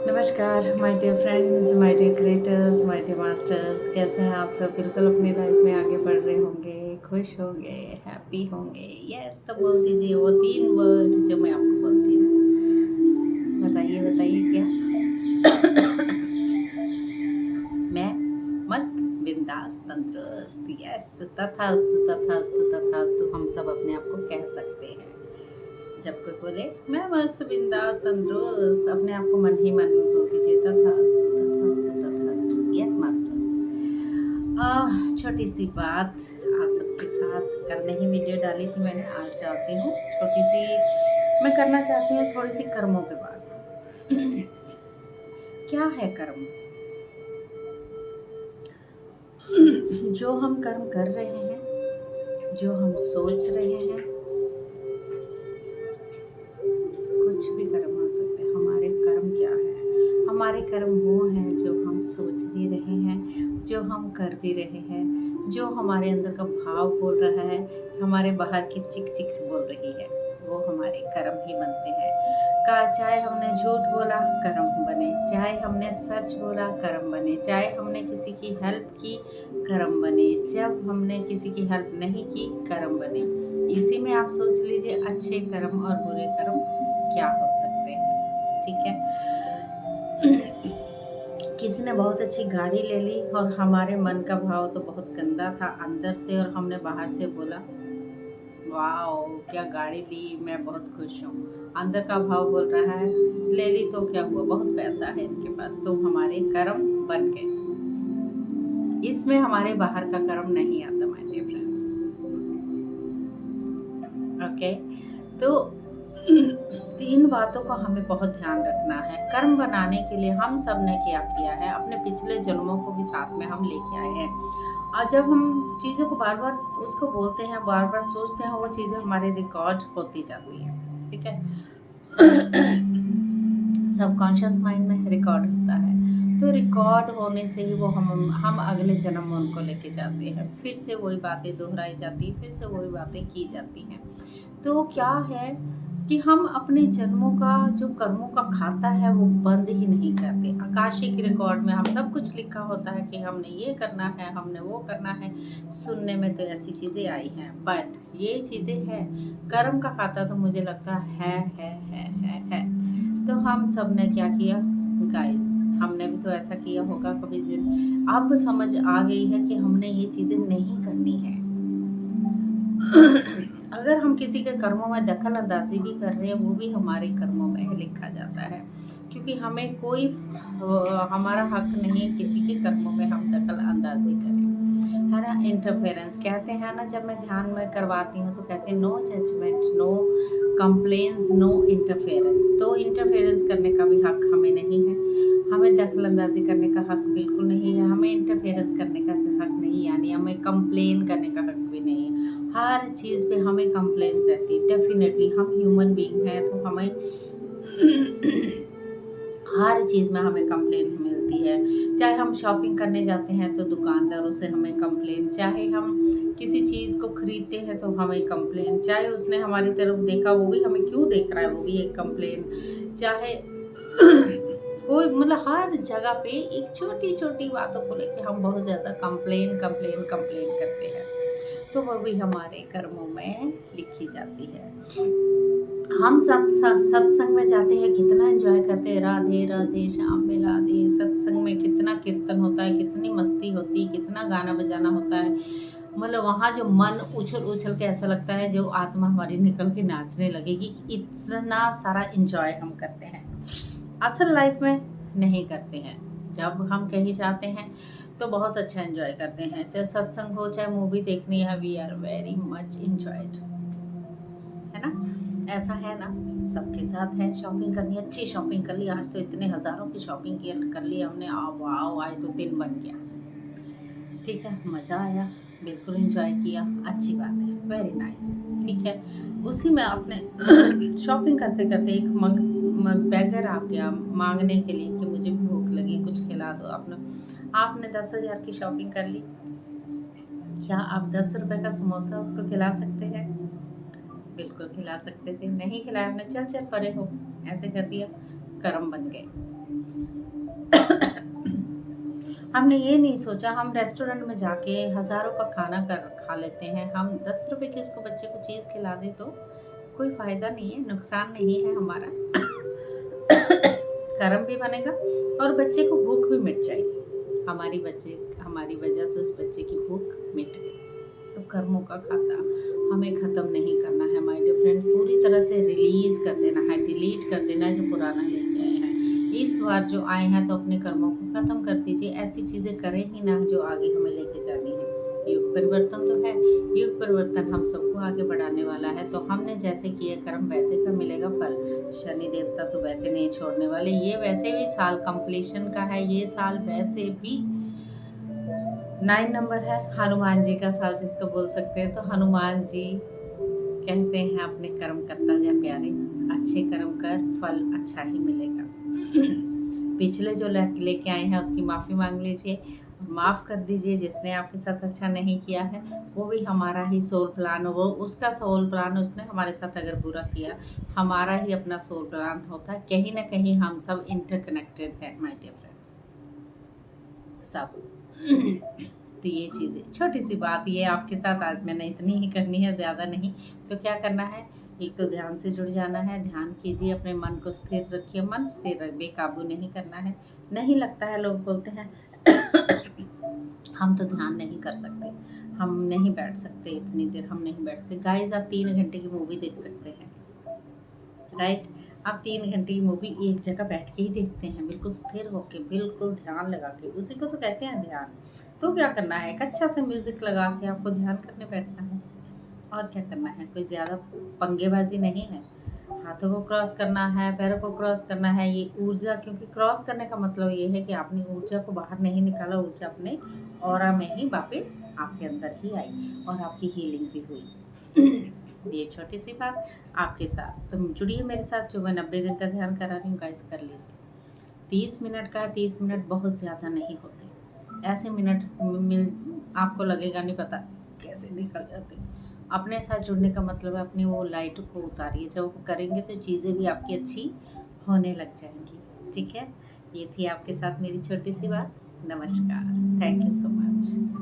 नमस्कार my dear friends, my dear creators, my dear masters. कैसे हैं आप सब? बिल्कुल अपनी लाइफ में आगे बढ़ रहे होंगे, खुश होंगे, हैप्पी होंगे। यस, तो बोल दीजिए वो 3 वर्ड जो मैं आपको बोलती हूँ। बताइए बताइए क्या? मैं मस्त, बिंदास, तंदुरुस्त। यस, तथास्तु तथास्तु तथास्तु हम सब अपने आप को कह सकते हैं। जब कोई बोले मैं मस्त, बिंदास, तंदुरुस्त, अपने आप को मन ही मन में बोल दीजिए तथास्तु तथास्तु तथास्तु। Yes masters. छोटी सी बात आप सबके साथ कल नहीं वीडियो डाली थी मैंने, आज डालती हूँ। छोटी सी मैं करना चाहती हूँ थोड़ी सी कर्मों पे बात। क्या है कर्म? जो हम कर्म कर रहे हैं, जो हम सोच रहे हैं, कुछ भी कर्म हो सकते हैं। हमारे कर्म क्या है? हमारे कर्म वो हैं जो हम सोच भी रहे हैं, जो हम कर भी रहे हैं, जो हमारे अंदर का भाव बोल रहा है, हमारे बाहर की चिक चिक बोल रही है, वो हमारे कर्म ही बनते हैं। का चाहे हमने झूठ बोला, कर्म बने। चाहे हमने सच बोला, कर्म बने। चाहे हमने किसी की हेल्प की, कर्म बने। जब हमने किसी की हेल्प नहीं की, कर्म बने। इसी में आप सोच लीजिए अच्छे कर्म और बुरे कर्म क्या हो सकते हैं। ठीक है। किसी ने बहुत अच्छी गाड़ी ले ली और हमारे मन का भाव तो बहुत गंदा था अंदर से, और हमने बाहर से बोला वाओ क्या गाड़ी ली, मैं बहुत खुश हूँ। अंदर का भाव बोल रहा है ले ली तो क्या हुआ, बहुत पैसा है इनके पास। तो हमारे कर्म बन गए। इसमें हमारे बाहर का कर्म नहीं आता माय डियर फ्रेंड्स। ओके। तो 3 बातों का हमें बहुत ध्यान रखना है। कर्म बनाने के लिए हम सब ने क्या किया है, अपने पिछले जन्मों को भी साथ में हम लेके आए हैं। और जब हम चीज़ों को बार बार उसको बोलते हैं, बार बार सोचते हैं, वो चीज़ें हमारे रिकॉर्ड होती जाती हैं। ठीक है। सबकॉन्शियस माइंड में रिकॉर्ड होता है। तो रिकॉर्ड होने से ही वो हम अगले जन्म में उनको लेके जाते हैं। फिर से वही बातें दोहराई जाती हैं, फिर से वही बातें की जाती हैं। तो क्या है कि हम अपने जन्मों का जो कर्मों का खाता है वो बंद ही नहीं करते। आकाशिक रिकॉर्ड में हम सब कुछ लिखा होता है कि हमने ये करना है, हमने वो करना है। सुनने में तो ऐसी चीज़ें आई हैं, बट ये चीज़ें हैं। कर्म का खाता तो मुझे लगता है। तो हम सब ने क्या किया गाइस, हमने भी तो ऐसा किया होगा कभी दिन। अब समझ आ गई है कि हमने ये चीज़ें नहीं करनी है। अगर हम किसी के कर्मों में दखल अंदाजी भी कर रहे हैं, वो भी हमारे कर्मों में लिखा जाता है। क्योंकि हमें कोई हमारा हक नहीं है किसी के कर्मों में हम दखल अंदाजी करें, है ना। इंटरफेरेंस कहते हैं ना, जब मैं ध्यान में करवाती हूँ तो कहते हैं no judgement, no complaints, no interference. तो इंटरफेरेंस करने का भी हक हमें नहीं है, हमें दखल अंदाजी करने का हक बिल्कुल नहीं है, हमें इंटरफेरेंस करने का हक नहीं, यानी हमें कंप्लेन करने का हक भी नहीं है। हर चीज़ पे हमें कंप्लेंट्स रहती है। डेफिनेटली हम ह्यूमन बीइंग हैं, तो हमें हर चीज़ में हमें कंप्लेन मिलती है। चाहे हम शॉपिंग करने जाते हैं तो दुकानदारों से हमें कंप्लेन, चाहे हम किसी चीज़ को खरीदते हैं तो हमें कंप्लेन, चाहे उसने हमारी तरफ देखा वो भी हमें क्यों देख रहा है वो भी एक कंप्लेन, चाहे कोई मतलब हर जगह पे एक छोटी छोटी बातों को लेके हम बहुत ज़्यादा कंप्लेन कंप्लेन कंप्लेन करते हैं। तो वो भी हमारे कर्मों में लिखी जाती है। हम सत्संग में जाते हैं, कितना एंजॉय करते हैं, राधे राधे श्याम में राधे। सत्संग में कितना कीर्तन होता है, कितनी मस्ती होती है, कितना गाना बजाना होता है। मतलब वहाँ जो मन उछल उछल के ऐसा लगता है जो आत्मा हमारी निकल के नाचने लगेगी कि इतना सारा एंजॉय हम करते हैं। असल लाइफ में नहीं करते हैं। जब हम कहीं जाते हैं तो बहुत अच्छा एंजॉय करते हैं, चाहे सत्संग हो चाहे मूवी देखनी है, we are very much enjoyed, है ना। ऐसा है ना, सबके साथ है। शॉपिंग करनी, अच्छी शॉपिंग कर ली, आज तो इतने हज़ारों की शॉपिंग कर ली हमने। वाह, आज तो दिन बन गया। ठीक है, मज़ा आया, बिल्कुल एंजॉय किया, अच्छी बात है, वेरी नाइस। ठीक है। उसी में आपने शॉपिंग करते करते एक बैगर आ गया मांगने के लिए कि मुझे भूख लगी, कुछ खिला दो। आपने 10,000 की शॉपिंग कर ली, क्या आप 10 रुपए का समोसा उसको खिला सकते हैं? बिल्कुल खिला सकते थे, नहीं खिलाया आपने, चल चल परे हो, ऐसे कर दिया, कर्म बन गए। हमने ये नहीं सोचा, हम रेस्टोरेंट में जाके हज़ारों का खाना कर खा लेते हैं, हम 10 रुपए की उसको बच्चे को चीज़ खिला दें तो कोई फ़ायदा नहीं है, नुकसान नहीं है हमारा। कर्म भी बनेगा और बच्चे को भूख भी मिट जाएगी। हमारी वजह से उस बच्चे की भूख मिट गई। तो कर्मों का खाता हमें ख़त्म नहीं करना है माय डियर फ्रेंड, पूरी तरह से रिलीज़ कर देना है, डिलीट कर देना है जो पुराना लेके आए हैं। इस बार जो आए हैं तो अपने कर्मों को ख़त्म कर दीजिए, ऐसी चीज़ें करें ही ना जो आगे हमें लेके जानी है। युग परिवर्तन तो है, युग परिवर्तन हम सबको आगे बढ़ाने वाला है, तो हमने जैसे किए कर्म वैसे का मिलेगा फल। शनि देवता तो वैसे नहीं छोड़ने वाले, ये वैसे भी साल कंप्लीशन का है, ये साल वैसे भी 9 नंबर है, हनुमान जी का साल जिसको बोल सकते हैं। तो हनुमान जी कहते हैं अपने कर्म करता जा प्यारे, अच्छे कर्म कर, फल अच्छा ही मिलेगा। पिछले जो लेके आए हैं उसकी माफ़ी मांग लीजिए, माफ़ कर दीजिए जिसने आपके साथ अच्छा नहीं किया है। वो भी हमारा ही सोल प्लान, वो उसका सोल प्लान, उसने हमारे साथ अगर बुरा किया, हमारा ही अपना सोल प्लान होता है। कहीं ना कहीं हम सब इंटरकनेक्टेड हैं माय डियर फ्रेंड्स, सब। तो ये चीज़ें छोटी सी बात ये आपके साथ आज मैंने इतनी ही करनी है, ज़्यादा नहीं। तो क्या करना है, एक तो ध्यान से जुड़ जाना है, ध्यान कीजिए, अपने मन को स्थिर रखिए, मन स्थिर बेकाबू नहीं करना है। नहीं लगता है, लोग बोलते हैं हम तो ध्यान नहीं कर सकते, हम नहीं बैठ सकते, इतनी देर हम नहीं बैठ सकते। गाइस आप 3 घंटे की मूवी देख सकते हैं, राइट। आप 3 घंटे की मूवी एक जगह बैठ के ही देखते हैं, बिल्कुल स्थिर होके, बिल्कुल ध्यान लगा के, उसी को तो कहते हैं ध्यान। तो क्या करना है, एक अच्छा सा म्यूज़िक लगा के आपको ध्यान करने बैठना है, और क्या करना है, कोई ज़्यादा पंगेबाजी नहीं है। हाथों को क्रॉस करना है, पैरों को क्रॉस करना है, ये ऊर्जा, क्योंकि क्रॉस करने का मतलब ये है कि आपने ऊर्जा को बाहर नहीं निकाला, ऊर्जा अपने ऑरा में ही वापस आपके अंदर ही आई और आपकी हीलिंग भी हुई। ये छोटी सी बात आपके साथ, तो जुड़िए मेरे साथ, जो मैं 90 दिन का ध्यान करा रही हूँ गाइस, कर लीजिए। 30 मिनट का, 30 मिनट बहुत ज़्यादा नहीं होते, ऐसे मिनट मिल आपको लगेगा नहीं पता कैसे निकल जाते। अपने साथ जुड़ने का मतलब है अपनी वो लाइट को उतारिए, जब वो करेंगे तो चीज़ें भी आपकी अच्छी होने लग जाएंगी। ठीक है, ये थी आपके साथ मेरी छोटी सी बात। नमस्कार, थैंक यू सो मच।